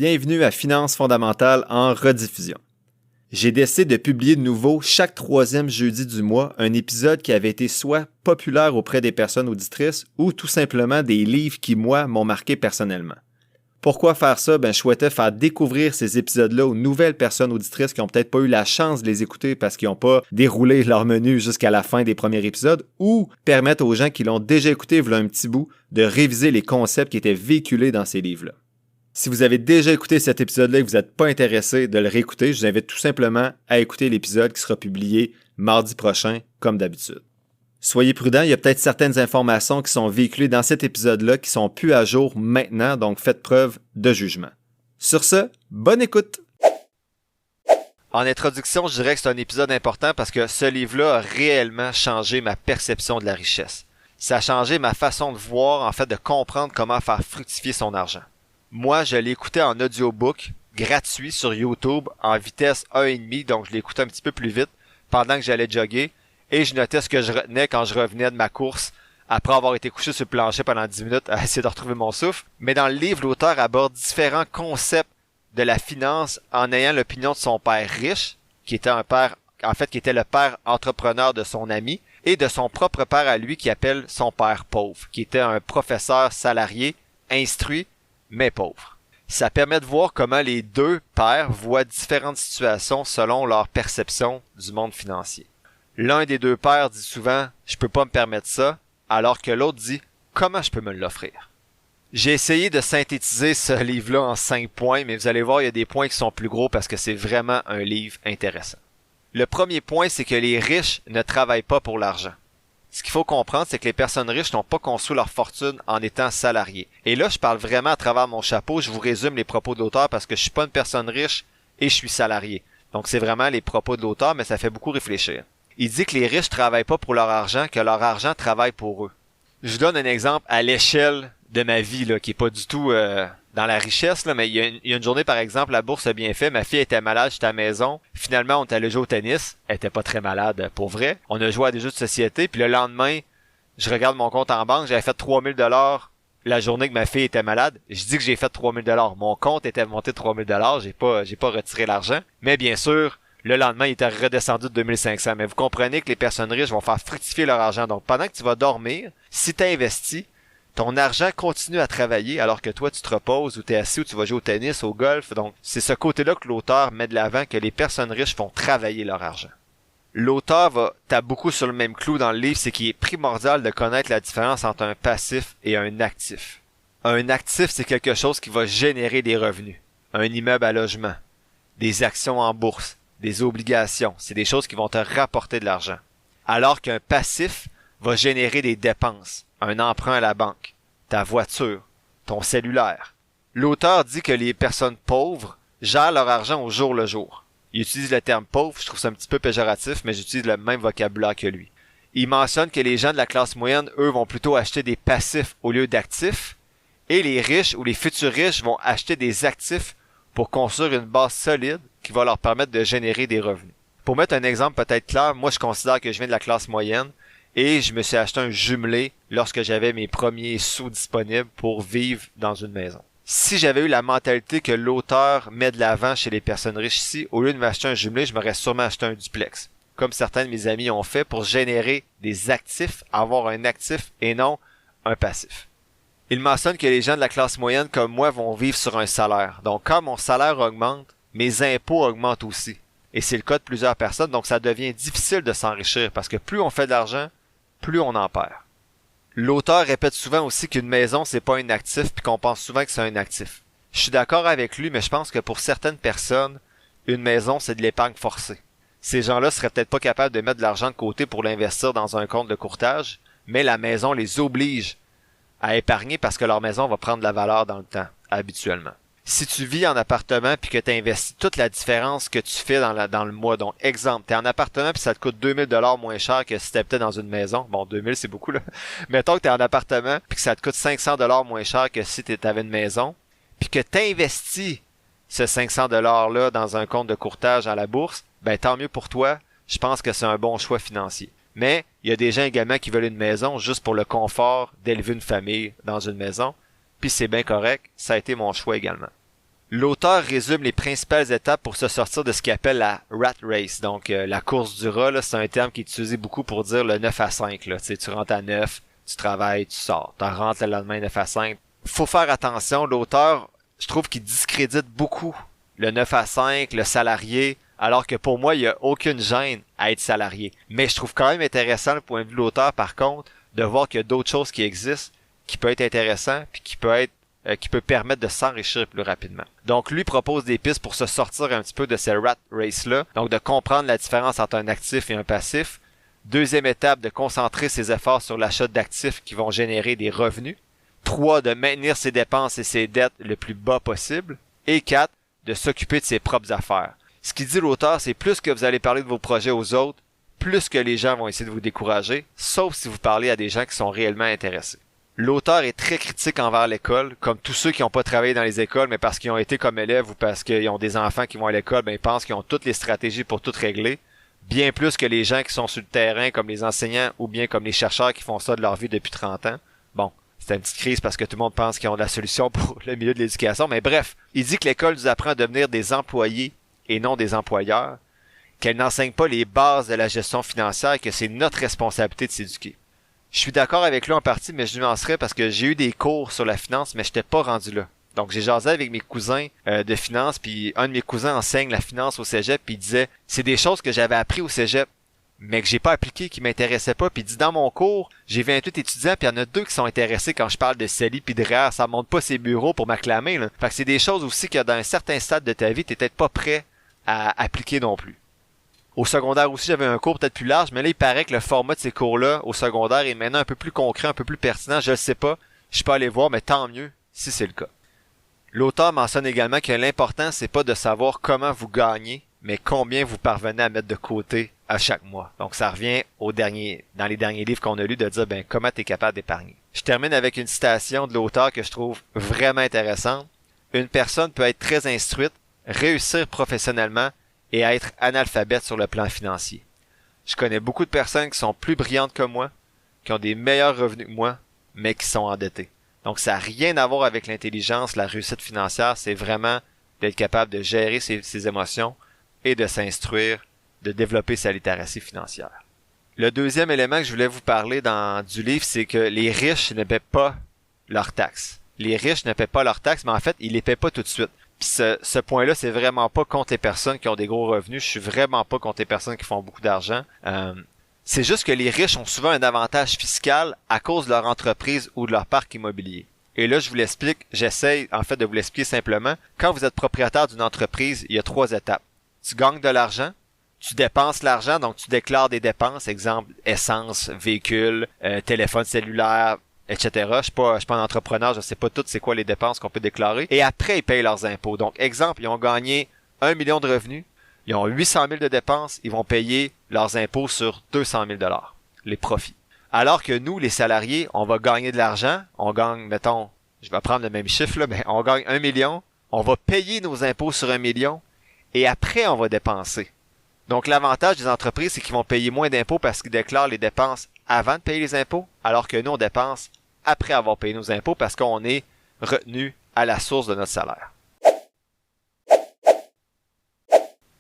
Bienvenue à Finances fondamentales en rediffusion. J'ai décidé de publier de nouveau chaque troisième jeudi du mois un épisode qui avait été soit populaire auprès des personnes auditrices ou tout simplement des livres qui, moi, m'ont marqué personnellement. Pourquoi faire ça? Je souhaitais faire découvrir ces épisodes-là aux nouvelles personnes auditrices qui n'ont peut-être pas eu la chance de les écouter parce qu'ils n'ont pas déroulé leur menu jusqu'à la fin des premiers épisodes ou permettre aux gens qui l'ont déjà écouté voilà un petit bout de réviser les concepts qui étaient véhiculés dans ces livres-là. Si vous avez déjà écouté cet épisode-là et que vous n'êtes pas intéressé de le réécouter, je vous invite tout simplement à écouter l'épisode qui sera publié mardi prochain, comme d'habitude. Soyez prudents, il y a peut-être certaines informations qui sont véhiculées dans cet épisode-là qui sont plus à jour maintenant, donc faites preuve de jugement. Sur ce, bonne écoute! En introduction, je dirais que c'est un épisode important parce que ce livre-là a réellement changé ma perception de la richesse. Ça a changé ma façon de voir, en fait, de comprendre comment faire fructifier son argent. Moi, je l'ai écouté en audiobook, gratuit sur YouTube, en vitesse 1,5, donc je l'écoutais un petit peu plus vite pendant que j'allais jogger, et je notais ce que je retenais quand je revenais de ma course, après avoir été couché sur le plancher pendant 10 minutes à essayer de retrouver mon souffle. Mais dans le livre, l'auteur aborde différents concepts de la finance en ayant l'opinion de son père riche, qui était un père, en fait, qui était le père entrepreneur de son ami, et de son propre père à lui, qui appelle son père pauvre, qui était un professeur salarié, instruit, mais pauvre. Ça permet de voir comment les deux pères voient différentes situations selon leur perception du monde financier. L'un des deux pères dit souvent « je peux pas me permettre ça », alors que l'autre dit « comment je peux me l'offrir ». J'ai essayé de synthétiser ce livre-là en 5 points, mais vous allez voir, il y a des points qui sont plus gros parce que c'est vraiment un livre intéressant. Le premier point, c'est que les riches ne travaillent pas pour l'argent. Ce qu'il faut comprendre, c'est que les personnes riches n'ont pas construit leur fortune en étant salariés. Et là, je parle vraiment à travers mon chapeau, je vous résume les propos de l'auteur parce que je suis pas une personne riche et je suis salarié. Donc c'est vraiment les propos de l'auteur, mais ça fait beaucoup réfléchir. Il dit que les riches travaillent pas pour leur argent, que leur argent travaille pour eux. Je vous donne un exemple à l'échelle de ma vie, là, qui est pas du tout dans la richesse, là, mais il y a une journée, par exemple, la bourse a bien fait, ma fille était malade, j'étais à la maison. Finalement, on est allé jouer au tennis. Elle était pas très malade, pour vrai. On a joué à des jeux de société, puis le lendemain, je regarde mon compte en banque, j'avais fait 3000 $ la journée que ma fille était malade. Je dis que j'ai fait 3000 $. Mon compte était monté de 3000 $, j'ai pas retiré l'argent. Mais bien sûr, le lendemain, il était redescendu de 2500. Mais vous comprenez que les personnes riches vont faire fructifier leur argent. Donc, pendant que tu vas dormir, si tu investis, ton argent continue à travailler alors que toi, tu te reposes ou tu es assis ou tu vas jouer au tennis, au golf. Donc, c'est ce côté-là que l'auteur met de l'avant, que les personnes riches font travailler leur argent. L'auteur va taper beaucoup sur le même clou dans le livre, c'est qu'il est primordial de connaître la différence entre un passif et un actif. Un actif, c'est quelque chose qui va générer des revenus. Un immeuble à logement, des actions en bourse, des obligations. C'est des choses qui vont te rapporter de l'argent. Alors qu'un passif va générer des dépenses. Un emprunt à la banque, ta voiture, ton cellulaire. L'auteur dit que les personnes pauvres gèrent leur argent au jour le jour. Il utilise le terme pauvre, je trouve ça un petit peu péjoratif, mais j'utilise le même vocabulaire que lui. Il mentionne que les gens de la classe moyenne, eux, vont plutôt acheter des passifs au lieu d'actifs, et les riches ou les futurs riches vont acheter des actifs pour construire une base solide qui va leur permettre de générer des revenus. Pour mettre un exemple peut-être clair, moi je considère que je viens de la classe moyenne, et je me suis acheté un jumelé lorsque j'avais mes premiers sous disponibles pour vivre dans une maison. Si j'avais eu la mentalité que l'auteur met de l'avant chez les personnes riches ici, au lieu de m'acheter un jumelé, je m'aurais sûrement acheté un duplex. Comme certains de mes amis ont fait pour générer des actifs, avoir un actif et non un passif. Il mentionne que les gens de la classe moyenne comme moi vont vivre sur un salaire. Donc quand mon salaire augmente, mes impôts augmentent aussi. Et c'est le cas de plusieurs personnes, donc ça devient difficile de s'enrichir parce que plus on fait de l'argent, plus on en perd. L'auteur répète souvent aussi qu'une maison, c'est pas un actif, puis qu'on pense souvent que c'est un actif. Je suis d'accord avec lui, mais je pense que pour certaines personnes, une maison, c'est de l'épargne forcée. Ces gens-là seraient peut-être pas capables de mettre de l'argent de côté pour l'investir dans un compte de courtage, mais la maison les oblige à épargner parce que leur maison va prendre de la valeur dans le temps, habituellement. Si tu vis en appartement puis que tu investis toute la différence que tu fais dans le mois, donc exemple, t'es en appartement puis ça te coûte 2000 $ moins cher que si t'habitais dans une maison. Bon, 2000 c'est beaucoup là. Mettons que t'es en appartement puis que ça te coûte 500 $ moins cher que si t'avais une maison, puis que t'investis ce 500 $ là dans un compte de courtage à la bourse, ben tant mieux pour toi. Je pense que c'est un bon choix financier. Mais il y a des gens également qui veulent une maison juste pour le confort d'élever une famille dans une maison. Puis c'est bien correct, ça a été mon choix également. L'auteur résume les principales étapes pour se sortir de ce qu'il appelle la rat race. Donc, la course du rat, là, c'est un terme qui est utilisé beaucoup pour dire le 9 à 5. Là. Tu sais, tu rentres à 9, tu travailles, tu sors. Tu rentres le lendemain 9 à 5. Faut faire attention. L'auteur, je trouve qu'il discrédite beaucoup le 9 à 5, le salarié, alors que pour moi, il n'y a aucune gêne à être salarié. Mais je trouve quand même intéressant le point de vue de l'auteur, par contre, de voir qu'il y a d'autres choses qui existent, qui peuvent être intéressants, puis qui peut permettre de s'enrichir plus rapidement. Donc, lui propose des pistes pour se sortir un petit peu de ces rat race-là. Donc, de comprendre la différence entre un actif et un passif. Deuxième étape, de concentrer ses efforts sur l'achat d'actifs qui vont générer des revenus. 3, de maintenir ses dépenses et ses dettes le plus bas possible. Et 4, de s'occuper de ses propres affaires. Ce qu'il dit l'auteur, c'est plus que vous allez parler de vos projets aux autres, plus que les gens vont essayer de vous décourager, sauf si vous parlez à des gens qui sont réellement intéressés. L'auteur est très critique envers l'école, comme tous ceux qui n'ont pas travaillé dans les écoles, mais parce qu'ils ont été comme élèves ou parce qu'ils ont des enfants qui vont à l'école, ben ils pensent qu'ils ont toutes les stratégies pour tout régler, bien plus que les gens qui sont sur le terrain, comme les enseignants ou bien comme les chercheurs qui font ça de leur vie depuis 30 ans. Bon, c'est une petite crise parce que tout le monde pense qu'ils ont la solution pour le milieu de l'éducation, mais bref, il dit que l'école nous apprend à devenir des employés et non des employeurs, qu'elle n'enseigne pas les bases de la gestion financière et que c'est notre responsabilité de s'éduquer. Je suis d'accord avec lui en partie, mais je nuancerais parce que j'ai eu des cours sur la finance, mais j'étais pas rendu là. Donc j'ai jasé avec mes cousins de finance, puis un de mes cousins enseigne la finance au cégep, puis il disait c'est des choses que j'avais appris au cégep, mais que j'ai pas appliqué, qui m'intéressaient pas. Puis il dit dans mon cours, j'ai 28 étudiants, puis il y en a 2 qui sont intéressés quand je parle de CELI puis de REER, ça monte pas ses bureaux pour m'acclamer. Là. Fait que c'est des choses aussi que dans un certain stade de ta vie, t'es peut-être pas prêt à appliquer non plus. Au secondaire aussi, j'avais un cours peut-être plus large, mais là, il paraît que le format de ces cours-là, au secondaire, est maintenant un peu plus concret, un peu plus pertinent. Je le sais pas. Je peux aller voir, mais tant mieux si c'est le cas. L'auteur mentionne également que l'important, c'est pas de savoir comment vous gagnez, mais combien vous parvenez à mettre de côté à chaque mois. Donc, ça revient dans les derniers livres qu'on a lus, de dire, comment t'es capable d'épargner. Je termine avec une citation de l'auteur que je trouve vraiment intéressante. Une personne peut être très instruite, réussir professionnellement, et être analphabète sur le plan financier. Je connais beaucoup de personnes qui sont plus brillantes que moi, qui ont des meilleurs revenus que moi, mais qui sont endettées. Donc ça n'a rien à voir avec l'intelligence, la réussite financière, c'est vraiment d'être capable de gérer ses émotions et de s'instruire, de développer sa littératie financière. Le deuxième élément que je voulais vous parler du livre, c'est que les riches ne paient pas leurs taxes. Les riches ne paient pas leurs taxes, mais en fait, ils les paient pas tout de suite. Puis ce point-là, c'est vraiment pas contre les personnes qui ont des gros revenus. Je suis vraiment pas contre les personnes qui font beaucoup d'argent. C'est juste que les riches ont souvent un avantage fiscal à cause de leur entreprise ou de leur parc immobilier. Et là, je vous l'explique, j'essaye en fait de vous l'expliquer simplement. Quand vous êtes propriétaire d'une entreprise, il y a 3 étapes. Tu gagnes de l'argent, tu dépenses l'argent, donc tu déclares des dépenses, exemple essence, véhicule, téléphone cellulaire, etc. Je suis pas un entrepreneur, je sais pas toutes c'est quoi les dépenses qu'on peut déclarer. Et après, ils payent leurs impôts. Donc, exemple, ils ont gagné 1 million de revenus, ils ont 800 000 de dépenses, ils vont payer leurs impôts sur 200 000 $, les profits. Alors que nous, les salariés, on va gagner de l'argent, on gagne, mettons, je vais prendre le même chiffre là, mais on gagne 1 million, on va payer nos impôts sur 1 million, et après, on va dépenser. Donc, l'avantage des entreprises, c'est qu'ils vont payer moins d'impôts parce qu'ils déclarent les dépenses avant de payer les impôts, alors que nous, on dépense après avoir payé nos impôts parce qu'on est retenu à la source de notre salaire.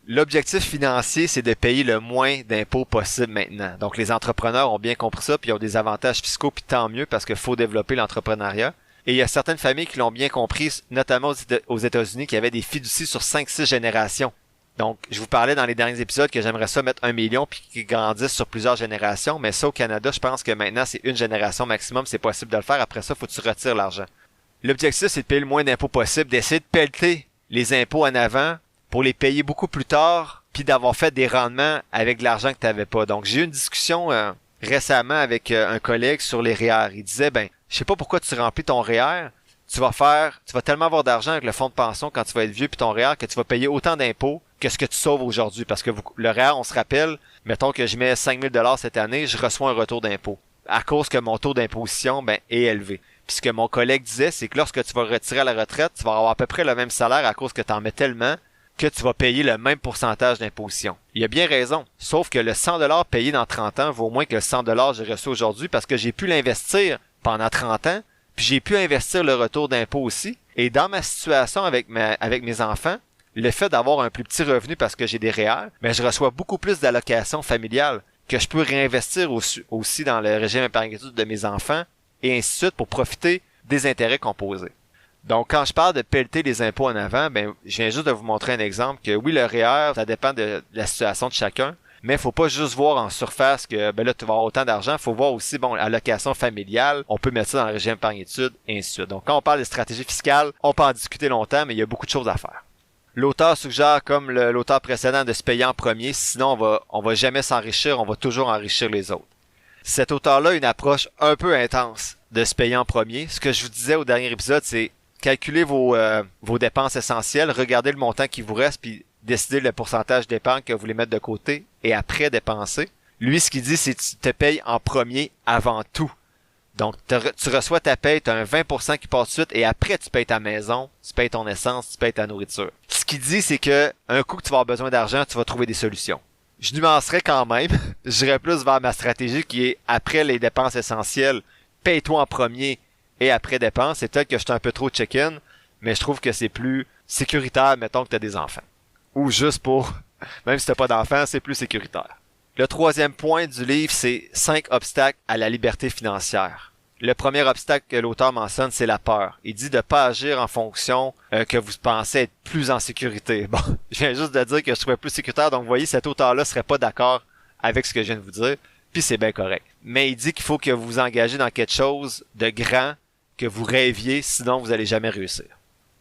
L'objectif financier, c'est de payer le moins d'impôts possible maintenant. Donc, les entrepreneurs ont bien compris ça, puis ils ont des avantages fiscaux, puis tant mieux, parce qu'il faut développer l'entrepreneuriat. Et il y a certaines familles qui l'ont bien compris, notamment aux États-Unis, qui avaient des fiducies sur 5-6 générations. Donc, je vous parlais dans les derniers épisodes que j'aimerais ça mettre 1 million puis qu'ils grandissent sur plusieurs générations, mais ça au Canada, je pense que maintenant c'est une génération maximum, c'est possible de le faire. Après ça, faut que tu retires l'argent. L'objectif, c'est de payer le moins d'impôts possible, d'essayer de pelleter les impôts en avant pour les payer beaucoup plus tard, puis d'avoir fait des rendements avec de l'argent que tu n'avais pas. Donc, j'ai eu une discussion récemment avec un collègue sur les REER. Il disait, je sais pas pourquoi tu remplis ton REER, tu vas tellement avoir d'argent avec le fonds de pension quand tu vas être vieux puis ton REER que tu vas payer autant d'impôts que ce que tu sauves aujourd'hui. Parce que le REER, on se rappelle, mettons que je mets 5 000 $ cette année, je reçois un retour d'impôt. À cause que mon taux d'imposition, est élevé. Puis ce que mon collègue disait, c'est que lorsque tu vas retirer à la retraite, tu vas avoir à peu près le même salaire à cause que tu en mets tellement que tu vas payer le même pourcentage d'imposition. Il a bien raison. Sauf que le 100 $ payé dans 30 ans vaut moins que le 100 $ que j'ai reçu aujourd'hui parce que j'ai pu l'investir pendant 30 ans, Puis j'ai pu investir le retour d'impôt aussi. Et dans ma situation avec mes enfants, le fait d'avoir un plus petit revenu parce que j'ai des REER, mais je reçois beaucoup plus d'allocations familiales que je peux réinvestir aussi dans le régime épargne études de mes enfants et ainsi de suite pour profiter des intérêts composés. Donc, quand je parle de pelleter les impôts en avant, je viens juste de vous montrer un exemple que oui, le REER, ça dépend de la situation de chacun, mais faut pas juste voir en surface que là, tu vas avoir autant d'argent. Faut voir aussi, allocation familiale, on peut mettre ça dans le régime épargne-études, et ainsi de suite. Donc, quand on parle de stratégie fiscale, on peut en discuter longtemps, mais il y a beaucoup de choses à faire. L'auteur suggère, comme l'auteur précédent, de se payer en premier, sinon on va jamais s'enrichir, on va toujours enrichir les autres. Cet auteur-là a une approche un peu intense de se payer en premier. Ce que je vous disais au dernier épisode, c'est calculer vos dépenses essentielles, regardez le montant qui vous reste, puis décider le pourcentage d'épargne que vous voulez mettre de côté et après dépenser. Lui, ce qu'il dit, c'est que tu te payes en premier avant tout. Donc, tu reçois ta paye, tu as un 20% qui part tout de suite et après, tu payes ta maison, tu payes ton essence, tu payes ta nourriture. Ce qu'il dit, c'est que un coup que tu vas avoir besoin d'argent, tu vas trouver des solutions. Je nuancerais quand même. J'irais plus vers ma stratégie qui est après les dépenses essentielles, paye-toi en premier et après dépenses. C'est peut-être que je suis un peu trop check-in, mais je trouve que c'est plus sécuritaire, mettons que tu as des enfants. Ou juste pour, même si t'as pas d'enfants, c'est plus sécuritaire. Le troisième point du livre, c'est 5 obstacles à la liberté financière. Le premier obstacle que l'auteur mentionne, c'est la peur. Il dit de pas agir en fonction que vous pensez être plus en sécurité. Bon, je viens juste de dire que je trouvais plus sécuritaire, donc vous voyez, cet auteur-là serait pas d'accord avec ce que je viens de vous dire, puis c'est bien correct. Mais il dit qu'il faut que vous vous engagez dans quelque chose de grand, que vous rêviez, sinon vous allez jamais réussir.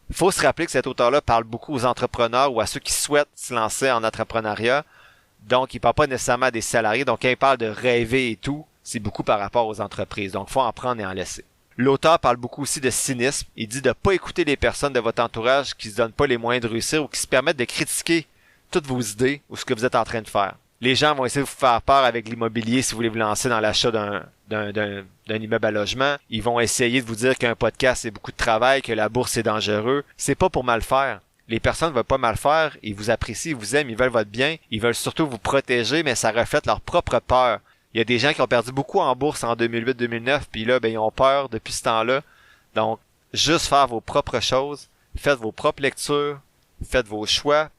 Il faut se rappeler que cet auteur-là parle beaucoup aux entrepreneurs ou à ceux qui souhaitent se lancer en entrepreneuriat. Donc, il parle pas nécessairement à des salariés. Donc, quand il parle de rêver et tout, c'est beaucoup par rapport aux entreprises. Donc, il faut en prendre et en laisser. L'auteur parle beaucoup aussi de cynisme. Il dit de pas écouter les personnes de votre entourage qui se donnent pas les moyens de réussir ou qui se permettent de critiquer toutes vos idées ou ce que vous êtes en train de faire. Les gens vont essayer de vous faire peur avec l'immobilier si vous voulez vous lancer dans l'achat d'un immeuble à logement. Ils vont essayer de vous dire qu'un podcast c'est beaucoup de travail, que la bourse c'est dangereux. C'est pas pour mal faire. Les personnes veulent pas mal faire, ils vous apprécient, ils vous aiment, ils veulent votre bien, ils veulent surtout vous protéger, mais ça reflète leur propre peur. Il y a des gens qui ont perdu beaucoup en bourse en 2008-2009, puis là, ils ont peur depuis ce temps-là. Donc, juste faire vos propres choses, faites vos propres lectures, faites vos choix.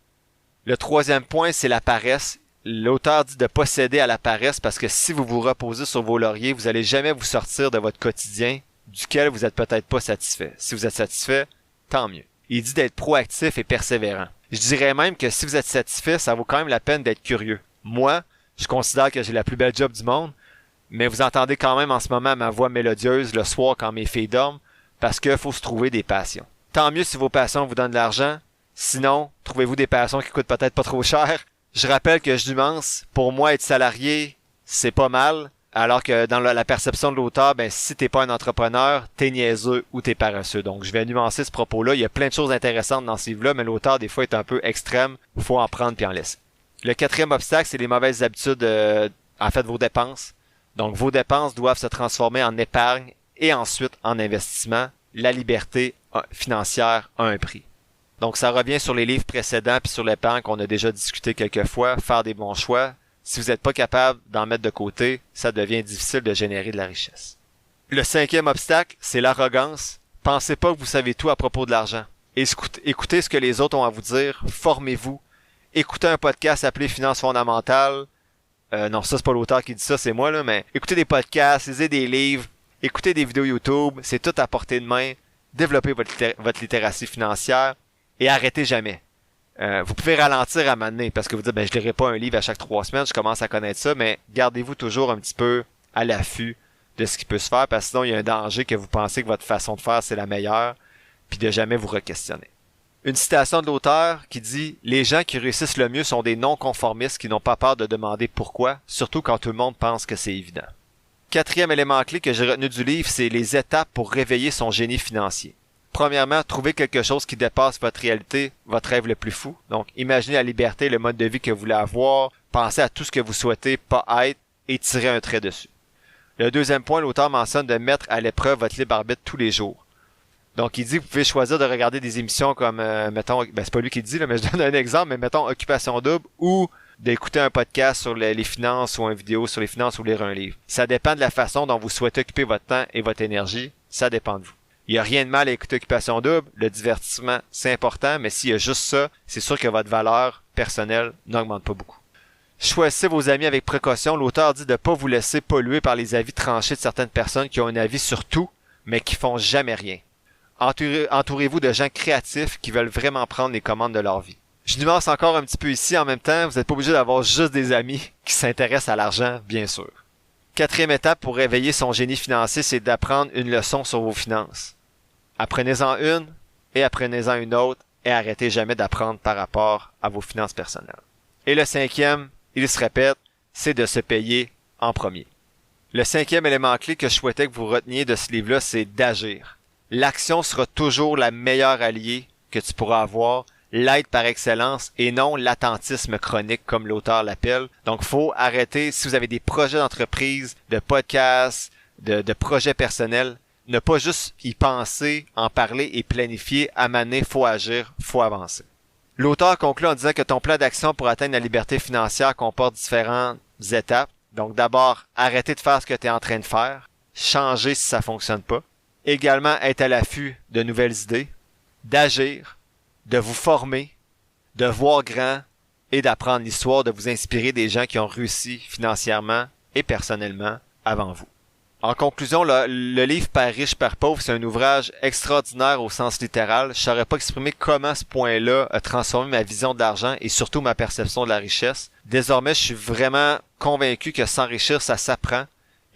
Le troisième point, c'est la paresse. L'auteur dit de pas céder à la paresse parce que si vous vous reposez sur vos lauriers, vous allez jamais vous sortir de votre quotidien duquel vous êtes peut-être pas satisfait. Si vous êtes satisfait, tant mieux. Il dit d'être proactif et persévérant. Je dirais même que si vous êtes satisfait, ça vaut quand même la peine d'être curieux. Moi, je considère que j'ai la plus belle job du monde, mais vous entendez quand même en ce moment ma voix mélodieuse le soir quand mes filles dorment parce qu'il faut se trouver des passions. Tant mieux si vos passions vous donnent de l'argent. Sinon, trouvez-vous des passions qui coûtent peut-être pas trop cher. Je rappelle que je nuance, pour moi, être salarié, c'est pas mal, alors que dans la perception de l'auteur, si t'es pas un entrepreneur, t'es niaiseux ou t'es paresseux. Donc, je vais nuancer ce propos-là. Il y a plein de choses intéressantes dans ce livre-là, mais l'auteur, des fois, est un peu extrême. Faut en prendre puis en laisser. Le quatrième obstacle, c'est les mauvaises habitudes, vos dépenses. Donc, vos dépenses doivent se transformer en épargne et ensuite en investissement. La liberté financière a un prix. Donc, ça revient sur les livres précédents puis sur l'épargne qu'on a déjà discuté quelques fois. Faire des bons choix. Si vous n'êtes pas capable d'en mettre de côté, ça devient difficile de générer de la richesse. Le cinquième obstacle, c'est l'arrogance. Pensez pas que vous savez tout à propos de l'argent. Écoutez ce que les autres ont à vous dire. Formez-vous. Écoutez un podcast appelé Finances fondamentales. Non, ça c'est pas l'auteur qui dit ça, c'est moi là, mais écoutez des podcasts, lisez des livres, écoutez des vidéos YouTube, c'est tout à portée de main. Développez votre littératie financière. Et arrêtez jamais. Vous pouvez ralentir à un moment donné parce que vous dites, je lirai pas un livre à chaque 3 semaines, je commence à connaître ça, mais gardez-vous toujours un petit peu à l'affût de ce qui peut se faire parce que sinon il y a un danger que vous pensez que votre façon de faire c'est la meilleure puis de jamais vous re-questionner. Une citation de l'auteur qui dit « Les gens qui réussissent le mieux sont des non-conformistes qui n'ont pas peur de demander pourquoi, surtout quand tout le monde pense que c'est évident. » Quatrième élément clé que j'ai retenu du livre, c'est les étapes pour réveiller son génie financier. Premièrement, trouvez quelque chose qui dépasse votre réalité, votre rêve le plus fou. Donc, imaginez la liberté, le mode de vie que vous voulez avoir, pensez à tout ce que vous souhaitez pas être et tirez un trait dessus. Le deuxième point, l'auteur mentionne de mettre à l'épreuve votre libre arbitre tous les jours. Donc, il dit que vous pouvez choisir de regarder des émissions comme, c'est pas lui qui le dit, là, mais je donne un exemple, mais mettons Occupation double ou d'écouter un podcast sur les finances ou une vidéo sur les finances ou lire un livre. Ça dépend de la façon dont vous souhaitez occuper votre temps et votre énergie. Ça dépend de vous. Il n'y a rien de mal à écouter Occupation Double. Le divertissement, c'est important, mais s'il y a juste ça, c'est sûr que votre valeur personnelle n'augmente pas beaucoup. Choisissez vos amis avec précaution. L'auteur dit de ne pas vous laisser polluer par les avis tranchés de certaines personnes qui ont un avis sur tout, mais qui font jamais rien. Entourez-vous de gens créatifs qui veulent vraiment prendre les commandes de leur vie. Je nuance encore un petit peu ici. En même temps, vous n'êtes pas obligé d'avoir juste des amis qui s'intéressent à l'argent, bien sûr. 4e étape pour réveiller son génie financier, c'est d'apprendre une leçon sur vos finances. Apprenez-en une et apprenez-en une autre et arrêtez jamais d'apprendre par rapport à vos finances personnelles. Et le 5e, il se répète, c'est de se payer en premier. Le 5e élément clé que je souhaitais que vous reteniez de ce livre-là, c'est d'agir. L'action sera toujours la meilleure alliée que tu pourras avoir, l'aide par excellence et non l'attentisme chronique comme l'auteur l'appelle. Donc, faut arrêter, si vous avez des projets d'entreprise, de podcasts, de projets personnels, ne pas juste y penser, en parler et planifier, à maner, faut agir, faut avancer. L'auteur conclut en disant que ton plan d'action pour atteindre la liberté financière comporte différentes étapes. Donc, d'abord, arrêter de faire ce que tu es en train de faire, changer si ça fonctionne pas. Également, être à l'affût de nouvelles idées, d'agir, de vous former, de voir grand et d'apprendre l'histoire, de vous inspirer des gens qui ont réussi financièrement et personnellement avant vous. En conclusion, le livre Père riche, Père pauvre, c'est un ouvrage extraordinaire au sens littéral. Je ne saurais pas exprimer comment ce point-là a transformé ma vision de l'argent et surtout ma perception de la richesse. Désormais, je suis vraiment convaincu que s'enrichir, ça s'apprend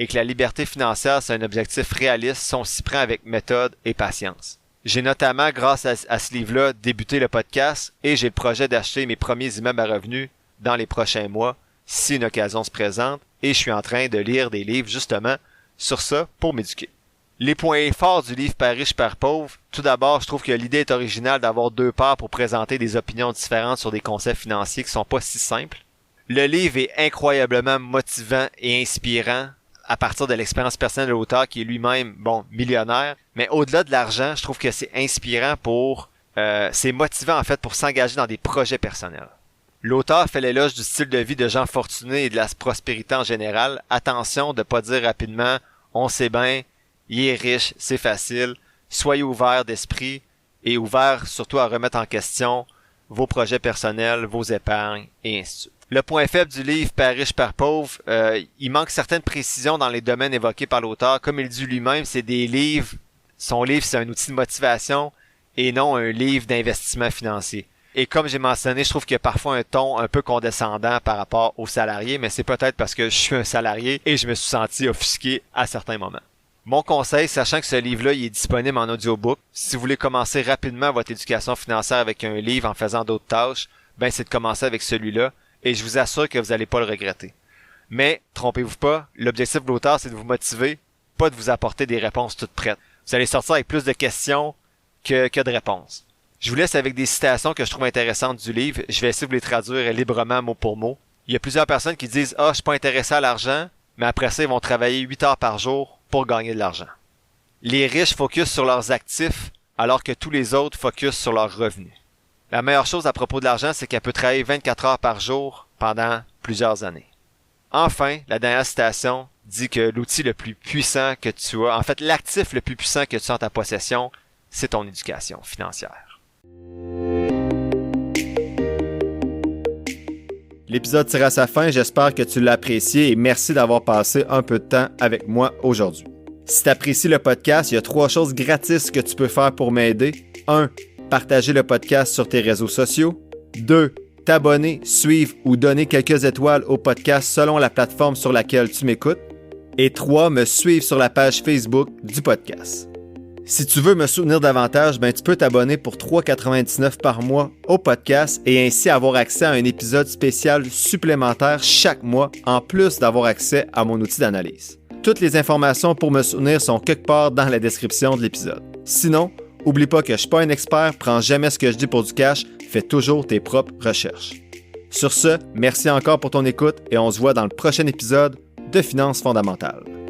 et que la liberté financière, c'est un objectif réaliste si on s'y prend avec méthode et patience. J'ai notamment, grâce à ce livre-là, débuté le podcast et j'ai le projet d'acheter mes premiers immeubles à revenus dans les prochains mois, si une occasion se présente, et je suis en train de lire des livres, justement, sur ça pour m'éduquer. Les points forts du livre Père riche, Père pauvre, tout d'abord, je trouve que l'idée est originale d'avoir deux parts pour présenter des opinions différentes sur des concepts financiers qui sont pas si simples. Le livre est incroyablement motivant et inspirant à partir de l'expérience personnelle de l'auteur qui est lui-même, millionnaire. Mais au-delà de l'argent, je trouve que c'est inspirant c'est motivant en fait pour s'engager dans des projets personnels. L'auteur fait l'éloge du style de vie de gens fortunés et de la prospérité en général. Attention de pas dire rapidement « on sait bien, il est riche, c'est facile ». Soyez ouverts d'esprit et ouverts surtout à remettre en question vos projets personnels, vos épargnes et ainsi de suite. Le point faible du livre Père riche, Père pauvre, il manque certaines précisions dans les domaines évoqués par l'auteur. Comme il dit lui-même, c'est des livres, son livre c'est un outil de motivation et non un livre d'investissement financier. Et comme j'ai mentionné, je trouve qu'il y a parfois un ton un peu condescendant par rapport aux salariés, mais c'est peut-être parce que je suis un salarié et je me suis senti offusqué à certains moments. Mon conseil, sachant que ce livre-là, il est disponible en audiobook, si vous voulez commencer rapidement votre éducation financière avec un livre en faisant d'autres tâches, c'est de commencer avec celui-là et je vous assure que vous n'allez pas le regretter. Mais, trompez-vous pas, l'objectif de l'auteur, c'est de vous motiver, pas de vous apporter des réponses toutes prêtes. Vous allez sortir avec plus de questions que de réponses. Je vous laisse avec des citations que je trouve intéressantes du livre. Je vais essayer de vous les traduire librement mot pour mot. Il y a plusieurs personnes qui disent « Ah, je suis pas intéressé à l'argent », mais après ça, ils vont travailler 8 heures par jour pour gagner de l'argent. Les riches focusent sur leurs actifs, alors que tous les autres focusent sur leurs revenus. La meilleure chose à propos de l'argent, c'est qu'elle peut travailler 24 heures par jour pendant plusieurs années. Enfin, la dernière citation dit que l'outil le plus puissant que tu as, en fait, l'actif le plus puissant que tu as en ta possession, c'est ton éducation financière. L'épisode tire à sa fin, j'espère que tu l'as apprécié et merci d'avoir passé un peu de temps avec moi aujourd'hui. Si tu apprécies le podcast, il y a 3 choses gratis que tu peux faire pour m'aider. 1. Partager le podcast sur tes réseaux sociaux. 2. T'abonner, suivre ou donner quelques étoiles au podcast selon la plateforme sur laquelle tu m'écoutes. Et 3. Me suivre sur la page Facebook du podcast. Si tu veux me soutenir davantage, tu peux t'abonner pour $3,99 par mois au podcast et ainsi avoir accès à un épisode spécial supplémentaire chaque mois, en plus d'avoir accès à mon outil d'analyse. Toutes les informations pour me soutenir sont quelque part dans la description de l'épisode. Sinon, oublie pas que je suis pas un expert, prends jamais ce que je dis pour du cash, fais toujours tes propres recherches. Sur ce, merci encore pour ton écoute et on se voit dans le prochain épisode de Finances fondamentales.